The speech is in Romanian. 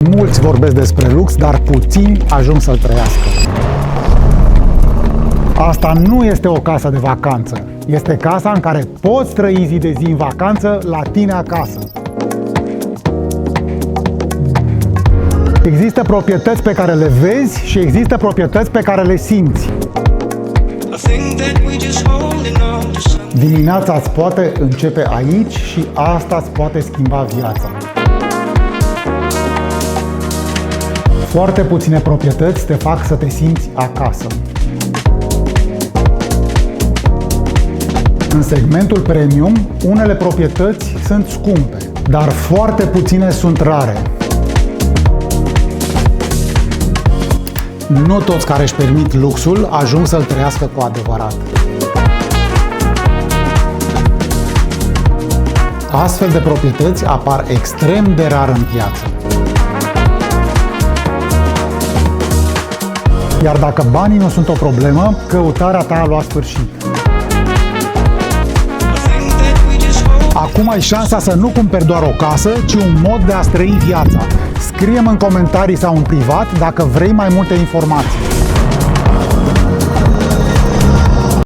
Mulți vorbesc despre lux, dar puțini ajung să-l trăiască. Asta nu este o casă de vacanță. Este casa în care poți trăi zi de zi în vacanță la tine acasă. Există proprietăți pe care le vezi și există proprietăți pe care le simți. Dimineața îți poate începe aici și asta îți poate schimba viața. Foarte puține proprietăți te fac să te simți acasă. În segmentul premium, unele proprietăți sunt scumpe, dar foarte puține sunt rare. Nu toți care își permit luxul ajung să-l trăiască cu adevărat. Astfel de proprietăți apar extrem de rar în piață. Iar dacă banii nu sunt o problemă, căutarea ta a luat sfârșit. Acum ai șansa să nu cumperi doar o casă, ci un mod de a-ți trăi viața. Scrie-mi în comentarii sau în privat dacă vrei mai multe informații.